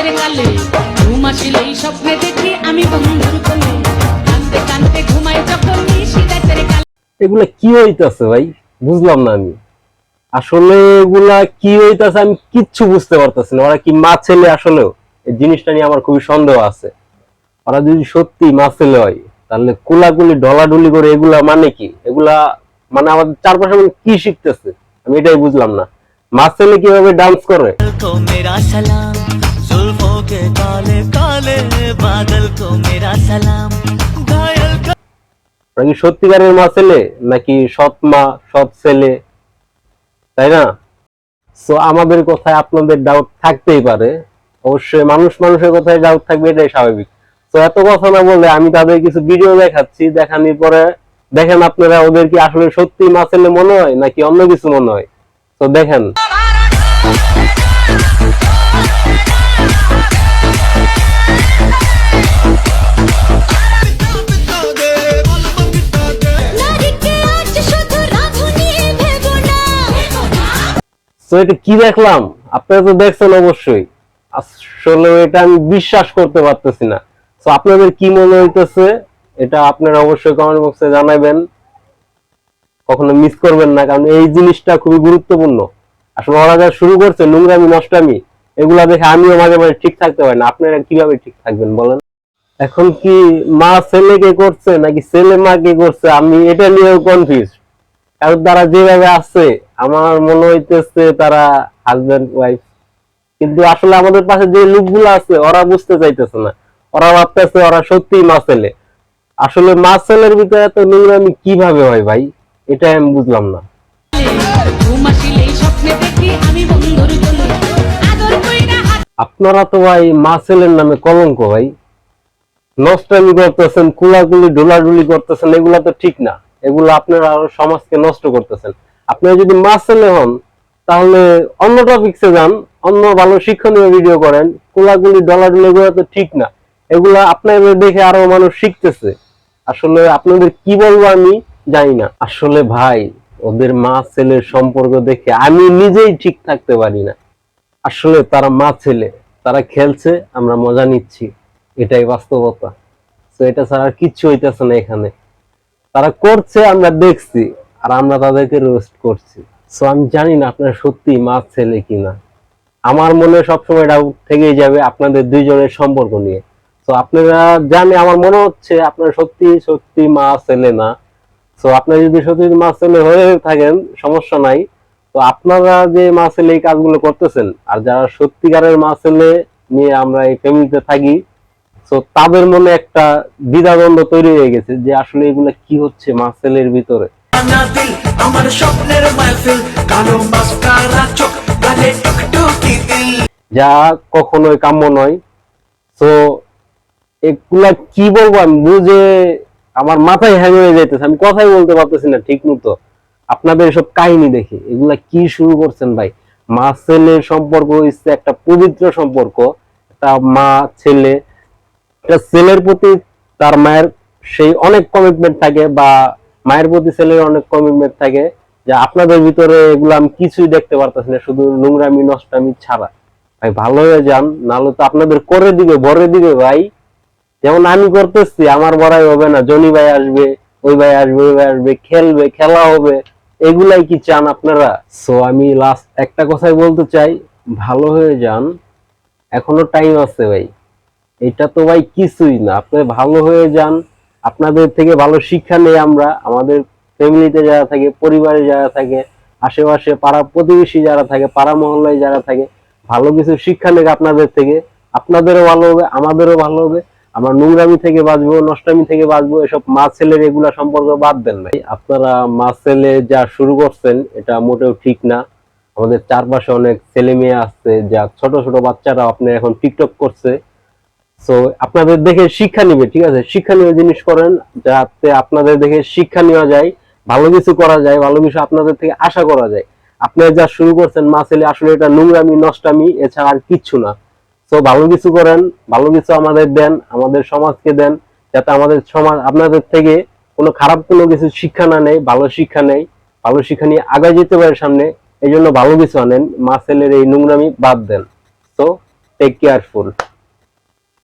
রাতের কালে ঘুম আসিলেই স্বপ্নে দেখি আমি বন্ধুর কোলে কাঁদতে কাঁদতে ঘুমাই যখন নিশি রাতের কালে। এগুলা কি হইতাছে ভাই, বুঝলাম না আমি। আসলে এগুলা কি হইতাছে আমি কিচ্ছু বুঝতে পারতেছি না। ওরা কি মা ছেলে? আসলেও এই জিনিসটা নিয়ে আমার খুবই সন্দেহ আছে। ওরা যদি সত্যি মা ছেলে হয় তাহলে কুলাকুলি ডলাডুলি করে এগুলা মানে কি? এগুলা মানে আমাদের চারপাশে কি শিখতেছে আমি এটাই বুঝলাম না। মা ছেলে কিভাবে ডান্স করে? को मेरा सलाम, जुल्फों के काले काले बादल को मेरा सलाम, घायल कर ওরা কি সত্যিকারের মা ছেলে নাকি সৎ মা সৎ ছেলে, তাই না? সো আমাদের কথায় আপনাদের ডাউট থাকতেই পারে, অবশ্যই মানুষ মানুষের কথায় ডাউট থাকবে, এটাই স্বাভাবিক। তো এত কথা না বলে আমি তাদের কিছু ভিডিও দেখাচ্ছি, দেখানোর পরে দেখেন আপনারা ওদের কি আসলে সত্যি মা ছেলে মনে হয় নাকি অন্য কিছু মনে হয়। তো দেখেন। তো এটা কি দেখলাম, আপনারা তো দেখছেন অবশ্যই। আসলে এটা আমি বিশ্বাস করতে পারতেছি না। তো আপনাদের কি মনে হইতেছে এটা আপনারা অবশ্যই কমেন্ট বক্সে জানাবেন। কখনো মিস করবেন না, কারণ এই জিনিসটা খুবই গুরুত্বপূর্ণ। আসলে ওরা যা শুরু করছে নোংরামি নষ্টামি, এগুলা দেখে আমিও মাঝে মাঝে ঠিক থাকতে পারি না। আপনারা কিভাবে ঠিক থাকবেন বলেন? এখন কি মা ছেলেকে করছে নাকি ছেলে মাকে করছে, আমি এটা নিয়েও কনফিউজ। কারণ তারা যেভাবে আছে আমার মনে হইতেছে তারা হাজবেন্ড ওয়াইফ, কিন্তু আসলে আমাদের পাশে যে লোকগুলো আছে ওরা বুঝতে চাইতেছে না। ওরা ভাবতেছে ওরা সত্যি মা ছেলে। আসলে মা ছেলের ভিতরে এত নোংরামি কিভাবে হয় ভাই, এটা আমি বুঝলাম না। ঘুম আসিলেই স্বপ্নে দেখি আমি বন্ধুর কোলে আদর কইরা আপনারা তো ভাই মা ছেলের নামে কলঙ্ক ভাই। নষ্টামি করতেছেন, কুলাকুলি ডোলাডুলি করতেছেন, এগুলা তো ঠিক না। এগুলো আপনারা আরো সমাজকে নষ্ট করতেছেন। আপনারা যদি মা ছেলে হন তাহলে অন্য টপিকসে যান, অন্য ভালো শিক্ষণীয় ভিডিও করেন। কুলাকুলি ডলাডুলি এগুলো তো ঠিক না। এগুলা আপনাদের দেখে আরো মানুষ শিখতেছে। আসলে আপনাদের কি বলবো আমি জানি না। আসলে ভাই ওদের মা ছেলের সম্পর্ক দেখে আমি নিজেই ঠিক থাকতে পারি না। আসলে তারা মা ছেলে, তারা খেলছে, আমরা মজা নিচ্ছি, এটাই বাস্তবতা। তো এটা ছাড়া আর কিচ্ছু হইতেছে না এখানে। তারা করছে আমরা দেখছি, আর আমরা তাদেরকে রোস্ট করছি। সো আমি জানি না আপনারা সত্যি মা ছেলে কিনা। আমার মনে সবসময় ডাউট থেকেই যাবে আপনাদের দুইজনের সম্পর্ক নিয়ে। তো আপনারা জানে আমার মনে হচ্ছে আপনারা সত্যি সত্যি মা ছেলে না। তো আপনারা যদি সত্যি মা ছেলে হয়ে থাকেন সমস্যা নাই। তো আপনারা যে মা ছেলে এই কাজগুলো করতেছেন, আর যারা সত্যিকারের মা ছেলে নিয়ে আমরা এই ফ্যামিলিতে থাকি, তো তাদের মনে একটা দ্বিধাদ্বন্দ্ব তৈরি হয়ে গেছে যে আসলে এগুলো কি হচ্ছে মা ছেলের ভিতরে। ना दिल अमर स्वप्नेर महफिल कालो मस्कारा चोख गले टुकटुकी दिल যা কখনোই কাম্য নয়। তো এগুলা কি বলবো আমি বুঝে আমার মাথায় হ্যাং হয়ে যাইতেছে, আমি কথাই বলতে পারতেছি না ঠিক মতো। আপনাদের এসব কাহিনী দেখে এগুলা কি শুরু করছেন ভাই? মা ছেলের সম্পর্ক হচ্ছে একটা পবিত্র সম্পর্ক। একটা মা ছেলে, একটা ছেলের প্রতি তার মায়ের সেই অনেক কমিটমেন্ট থাকে, বা মায়ের প্রতি ছেলের অনেক কমিটমেন্ট থাকে, যা আপনাদের ভিতরে এগুলো আমি কিছুই দেখতে পারতেছি না, শুধু নোংরামি নষ্টামি ছাড়া। ভাই ভালো হয়ে যান, নাহলে তো আপনাদের করে দিবে, ভরে দিবে ভাই। যেমন আমি করতেছি, আমার বড়াই হবে না, জনি ভাই আসবে, ওই ভাই আসবে, ওই ভাই আসবে, খেলবে, খেলা হবে, এগুলাই কি চান আপনারা? সো আমি লাস্ট একটা কথাই বলতে চাই, ভালো হয়ে যান, এখনো টাইম আছে ভাই। এটা তো ভাই কিছুই না, আপনি ভালো হয়ে যান। আপনাদের থেকে ভালো শিক্ষা নেই আমরা, আমাদের ফ্যামিলিতে যারা থাকে, পরিবারে যারা থাকে, আশেপাশে পাড়া প্রতিবেশী যারা থাকে, পাড়া মহল্লায় যারা থাকে, ভালো কিছু শিক্ষা নেই আপনাদের থেকে। আপনাদেরও ভালো হবে, আমাদেরও ভালো হবে। আমরা নোংরামি থেকে বাঁচবো, নষ্টামি থেকে বাঁচবো। এসব মা ছেলের এগুলা সম্পর্ক বাদ দেন ভাই। আপনারা মা ছেলে যা শুরু করছেন এটা মোটেও ঠিক না। আমাদের চারপাশে অনেক ছেলে মেয়ে আছে, যা ছোট ছোট বাচ্চারা আপনি এখন টিকটক করছে। সো আপনাদের দেখে শিক্ষা নিবে, ঠিক আছে? শিক্ষণীয় জিনিস করেন, যাতে আপনাদের দেখে শিক্ষা নেওয়া যায়, ভালো কিছু করা যায়, ভালো কিছু আপনাদের থেকে আশা করা যায়। আপনারা যা শুরু করছেন মা ছেলে, আসলে এটা নোংরামি নষ্টামি, এছাড়া আর কিচ্ছু না। তো ভালো কিছু করেন, ভালো কিছু আমাদের দেন, আমাদের সমাজকে দেন, যাতে আমাদের সমাজ আপনাদের থেকে কোনো খারাপ কোনো কিছু শিক্ষা না নেয়, ভালো শিক্ষা নেয়, ভালো শিক্ষা নিয়ে আগায় যেতে পারে সামনে। এই জন্য ভালো কিছু আনেন, মা ছেলের এই নোংরামি বাদ দেন। তো টেক কেয়ারফুল।